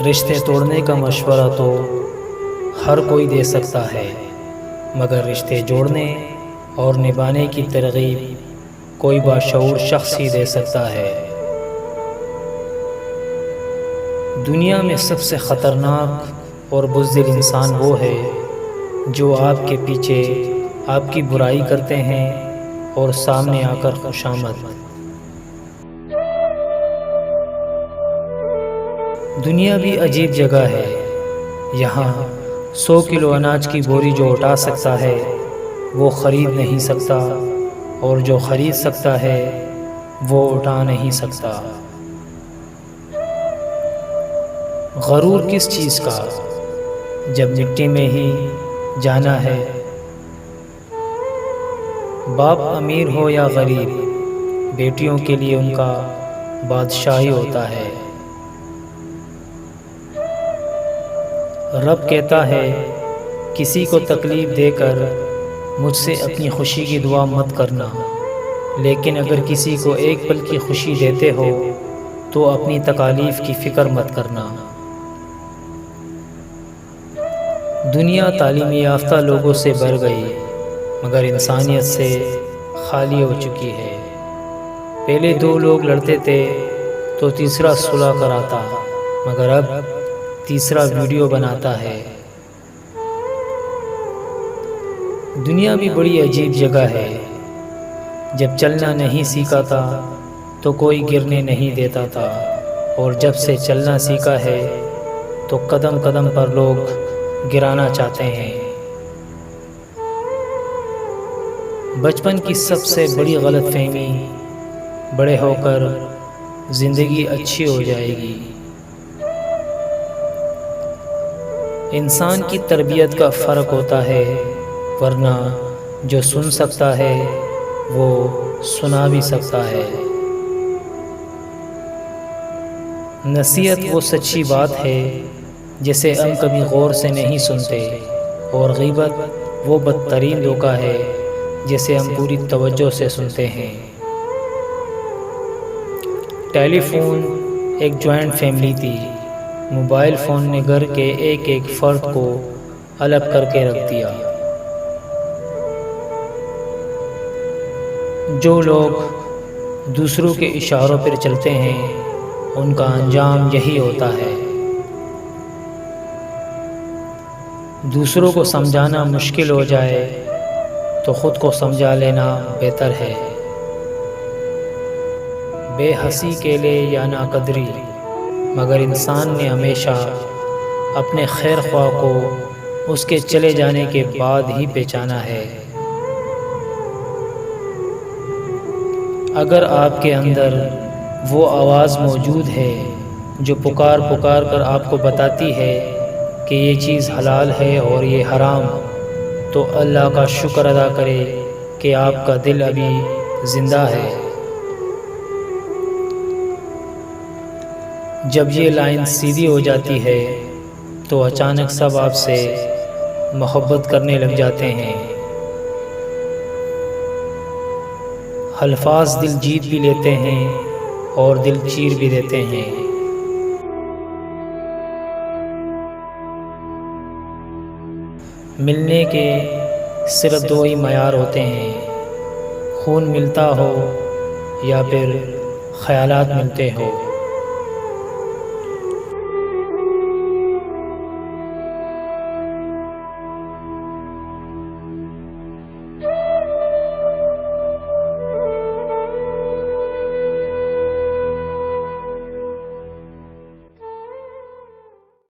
رشتے توڑنے کا مشورہ تو ہر کوئی دے سکتا ہے، مگر رشتے جوڑنے اور نبھانے کی ترغیب کوئی باشعور شخص ہی دے سکتا ہے۔ دنیا میں سب سے خطرناک اور بزدل انسان وہ ہے جو آپ کے پیچھے آپ کی برائی کرتے ہیں اور سامنے آ کر خوشامد۔ دنیا بھی عجیب جگہ ہے، یہاں 100 کلو اناج کی بوری جو اٹھا سکتا ہے وہ خرید نہیں سکتا، اور جو خرید سکتا ہے وہ اٹھا نہیں سکتا۔ غرور کس چیز کا جب مٹی میں ہی جانا ہے۔ باپ امیر ہو یا غریب، بیٹیوں کے لیے ان کا بادشاہی ہوتا ہے۔ رب کہتا ہے کسی کو تکلیف دے کر مجھ سے اپنی خوشی کی دعا مت کرنا، لیکن اگر کسی کو ایک پل کی خوشی دیتے ہو تو اپنی تکالیف کی فکر مت کرنا۔ دنیا تعلیم یافتہ لوگوں سے بھر گئی، مگر انسانیت سے خالی ہو چکی ہے۔ پہلے 2 لوگ لڑتے تھے تو تیسرا صلح کراتا، مگر اب تیسرا ویڈیو بناتا ہے۔ دنیا بھی بڑی عجیب جگہ ہے، جب چلنا نہیں سیکھا تھا تو کوئی گرنے نہیں دیتا تھا، اور جب سے چلنا سیکھا ہے تو قدم قدم پر لوگ گرانا چاہتے ہیں۔ بچپن کی سب سے بڑی غلط فہمی، بڑے ہو کر زندگی اچھی ہو جائے گی۔ انسان کی تربیت کا فرق ہوتا ہے، ورنہ جو سن سکتا ہے وہ سنا بھی سکتا ہے۔ نصیحت وہ سچی بات ہے جسے ہم کبھی غور سے نہیں سنتے، اور غیبت وہ بدترین دھوکہ ہے جسے ہم پوری توجہ سے سنتے ہیں۔ ٹیلی فون ایک جوائنٹ فیملی تھی، موبائل فون نے گھر کے ایک ایک فرد کو الگ کر کے رکھ دیا۔ جو لوگ دوسروں کے اشاروں پر چلتے ہیں ان کا انجام یہی ہوتا ہے۔ دوسروں کو سمجھانا مشکل ہو جائے تو خود کو سمجھا لینا بہتر ہے۔ بے حسی کے لیے یا ناقدری، مگر انسان نے ہمیشہ اپنے خیر خواہ کو اس کے چلے جانے کے بعد ہی پہچانا ہے۔ اگر آپ کے اندر وہ آواز موجود ہے جو پکار پکار کر آپ کو بتاتی ہے کہ یہ چیز حلال ہے اور یہ حرام، تو اللہ کا شکر ادا کرے کہ آپ کا دل ابھی زندہ ہے۔ جب یہ لائن سیدھی ہو جاتی ہے تو اچانک سب آپ سے محبت کرنے لگ جاتے ہیں۔ الفاظ دل جیت بھی لیتے ہیں اور دل چیر بھی دیتے ہیں۔ ملنے کے صرف 2 ہی معیار ہوتے ہیں، خون ملتا ہو یا پھر خیالات ملتے ہو۔